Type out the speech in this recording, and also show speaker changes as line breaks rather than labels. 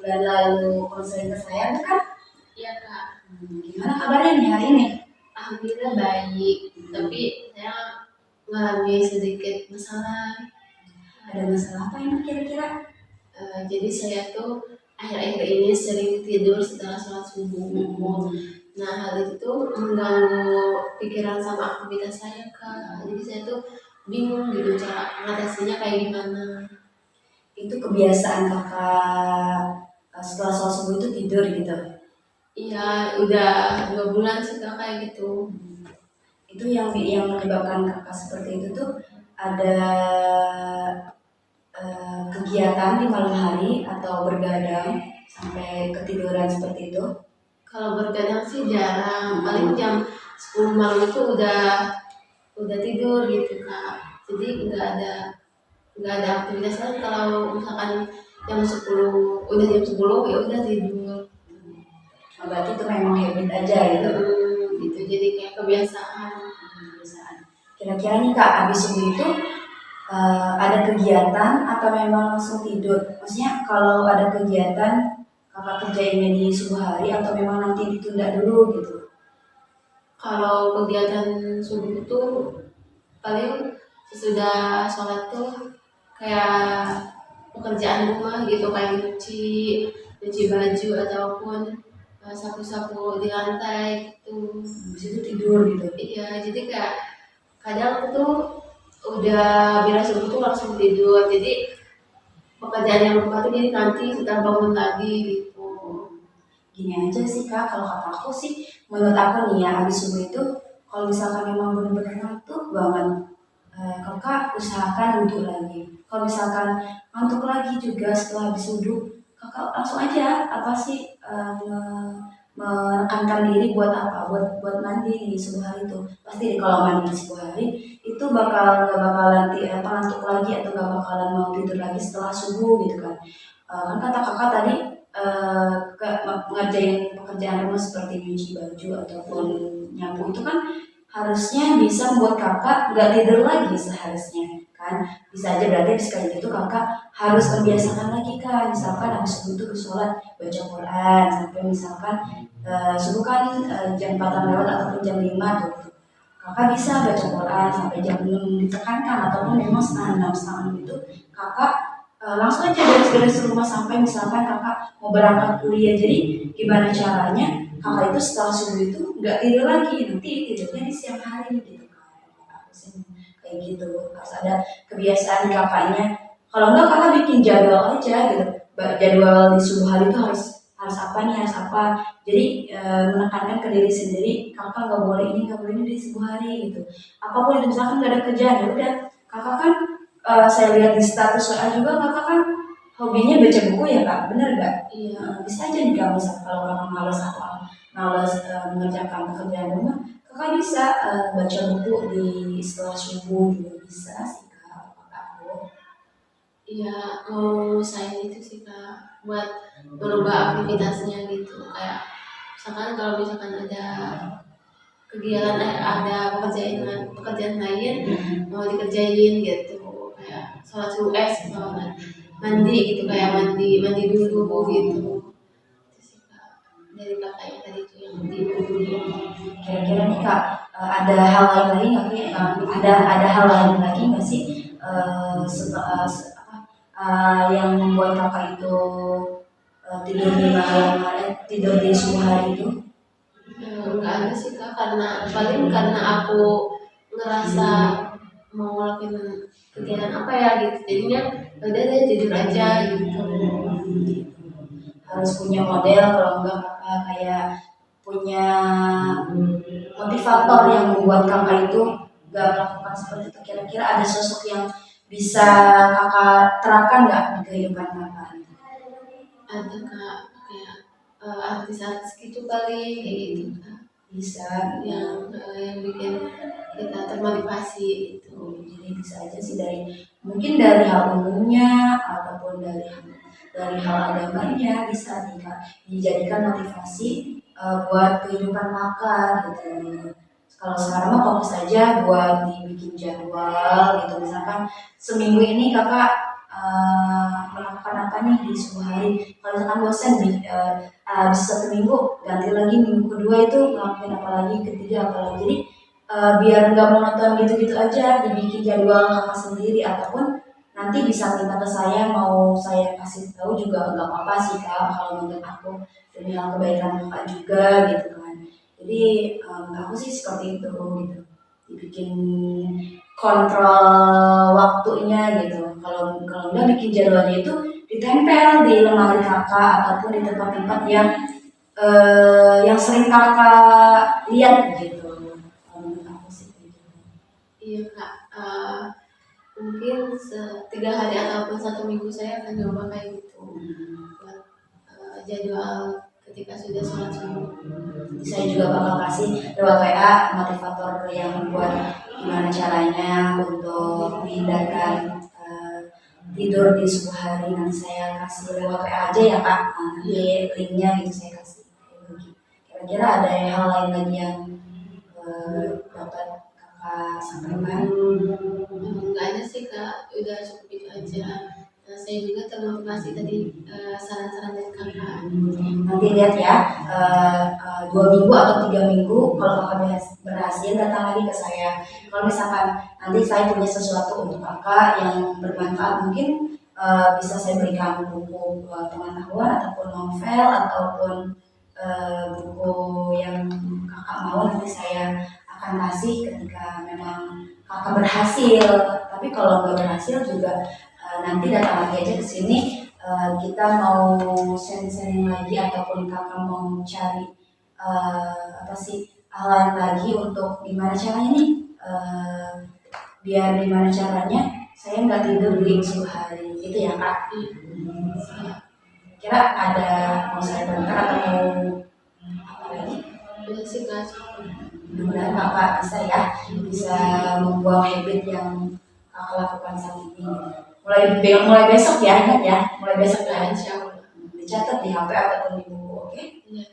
bulan lalu konseling ke saya tuh kan.
Iya kak.
Gimana kabarnya nih hari ini?
Alhamdulillah baik, tapi saya mengalami sedikit masalah.
Ada masalah apa ini kira-kira?
Jadi saya tuh akhir-akhir ini sering tidur setelah sholat subuh. Nah hal itu tuh mengganggu pikiran sama aktivitas saya kak. Jadi saya tuh bingung gitu cara mengatasinya kayak gimana.
Itu kebiasaan kakak setelah sholat subuh itu tidur gitu?
Iya udah 2 bulan sih kak kayak gitu.
Itu yang menyebabkan kakak seperti itu tuh ada kegiatan di malam hari atau bergadang sampai ketiduran seperti itu?
Kalau bergadang sih jarang, paling jam 10 malam itu udah tidur gitu kak. Jadi nggak ada aktivitas lain. Kalau misalkan jam 10 ya udah tidur.
Nah, berarti itu memang habit aja gitu.
Gitu jadi kayak kebiasaan.
Kira-kira nih kak, habis subuh itu ada kegiatan atau memang langsung tidur? Maksudnya kalau ada kegiatan kakak kerjainnya di subuh hari atau memang nanti ditunda dulu gitu?
Kalau kegiatan subuh itu paling sesudah sholat tuh kayak pekerjaan rumah gitu, kayak nyuci baju ataupun sapu-sapu di lantai gitu.
Habis itu tidur gitu?
Iya, jadi kayak kadang tuh udah bila subuh tuh langsung tidur, jadi pekerjaan yang rumah tuh jadi nanti setelah bangun lagi gitu.
Gini aja sih kak, kalau kata aku sih, menurut aku nih ya, habis subuh itu kalau misalkan memang benar-benar ngantuk banget, kakak usahakan duduk lagi. Kalau misalkan ngantuk lagi juga setelah habis wudhu, kakak langsung aja apa sih menekankan diri buat apa? Buat mandi di subuh hari itu. Pasti deh kalau mandi di subuh hari itu nggak bakalan ngantuk lagi atau nggak bakalan mau tidur lagi setelah subuh gitu kan. Kan kata kakak tadi ngerjain pekerjaan rumah seperti nyuci baju ataupun nyapu itu kan harusnya bisa membuat kakak nggak tidur lagi seharusnya kan. Bisa aja berarti sekali itu kakak harus membiasakan lagi kan, misalkan habis subuh itu sholat baca Quran sampai misalkan subuh kan jam 4 lewat ataupun jam 5 tuh, kakak bisa baca Quran sampai jam 6 ditekankan ataupun memang setengah 6 itu kakak langsung aja beres-beres rumah sampai misalkan kakak mau berangkat kuliah. Jadi gimana caranya kakak itu setelah subuh itu nggak tidur lagi, nanti tidurnya di siang hari gitu kan. Aku sih kayak gitu, harus ada kebiasaan kakaknya. Kalau enggak kakak bikin jadwal aja gitu, jadwal di subuh hari itu harus apa nih, harus apa. Jadi menekankan ke diri sendiri, kakak nggak boleh ini, nggak boleh ini di subuh hari gitu. Apapun itu, misalkan nggak ada kerjaan ya udah, kakak kan saya lihat di status WA juga kakak kan hobinya baca buku ya kak, bener nggak?
Iya.
Bisa aja nih kak, misal kalau kakak malas mengerjakan pekerjaan rumah, kakak bisa baca buku di setelah subuh juga bisa sih kak, aku.
Iya, mau saya itu sih kak, buat merubah aktivitasnya gitu. Kayak kalau misalkan ada kegiatan, ada pekerjaan lain mau dikerjain gitu, kayak sholat subuh, mandi gitu, kayak mandi dulu gitu. Itu sih kak, dari kakak yang tadi itu yang tidur dulu.
Kira-kira nih kak, ada hal lain lagi nggak sih? Ada hal lain lagi nggak sih yang membuat kakak itu tidur di malam hari, tidur di subuh hari itu?
Nggak ada sih kak, karena aku ngerasa mau ngelakuin kegiatan apa ya gitu, jadinya udah deh tidur aja gitu.
Harus punya model, kalau enggak kakak kayak punya motivator yang membuat kakak itu gak melakukan seperti itu. Kira-kira ada sosok yang bisa kakak terapkan nggak di kehidupan kakak?
Ada kak, kayak artis-artis gitu kali, kayak gitu kak,
Bisa
yang bikin kita termotivasi itu.
jadi bisa aja sih mungkin dari hal umumnya ataupun dari hal agamanya bisa dijadikan motivasi buat kehidupan kakak gitu. Kalau sekarang mah fokus saja buat dibikin jadwal gitu, misalkan seminggu ini kakak melakukan apa nih di sebuah hari. Kalau misalkan bosan nih habis 1 minggu ganti lagi minggu kedua itu ngelakuin apa lagi, ketiga apa lagi. Jadi biar nggak monoton gitu-gitu aja, dibikin jadwal kakak sendiri ataupun nanti bisa minta ke saya, mau saya kasih tahu juga nggak apa-apa sih kak, kalau menurut aku demi hal kebaikan kakak juga gitu kan. Jadi aku sih seperti itu gitu, dibikin kontrol waktunya gitu. Kalau kalau nggak bikin jadwalnya itu ditempel di lemari kakak ataupun di tempat-tempat yang sering kakak lihat gitu. Kalau menurut aku sih kayak gitu.
Iya kak. Mungkin 3 hari ataupun 1 minggu saya akan coba kayak gitu buat jadwal ketika sudah sholat subuh.
Saya juga bakal kasih lewat WA motivator yang buat gimana caranya untuk menghindarkan tidur di subuh hari. Nanti saya kasih lewat WA aja ya kak. Nanti linknya gitu saya kasih. Kira-kira ada hal lain lagi yang dapat kakak sampaikan?
Enggak ada sih kak, udah cukup itu aja. Saya juga termotivasi tadi saran-saran dari kakak.
Nanti lihat ya, 2 minggu atau 3 minggu kalau kakak berhasil datang lagi ke saya. Kalau misalkan nanti saya punya sesuatu untuk kakak yang bermanfaat, mungkin bisa saya berikan buku pengetahuan ataupun novel ataupun buku yang kakak mau, nanti saya akan kasih ketika memang kakak berhasil. Tapi kalau nggak berhasil juga nanti datang lagi aja ke sini, kita mau sharing-sharing lagi ataupun kakak mau cari apa sih hal lain lagi untuk gimana caranya nih, biar gimana caranya saya nggak tidur di subuh hari gitu ya kak. Kira ada mau saya bongkar atau mau apa lagi?
Udah sih kak.
Mudah-mudahan kakak bisa membuang habit yang kakak lakukan saat ini. Mulai besok ya, ingat ya, mulai besok ya,
Insya Allah.
dicatat di HP ataupun di buku, oke?
Iya.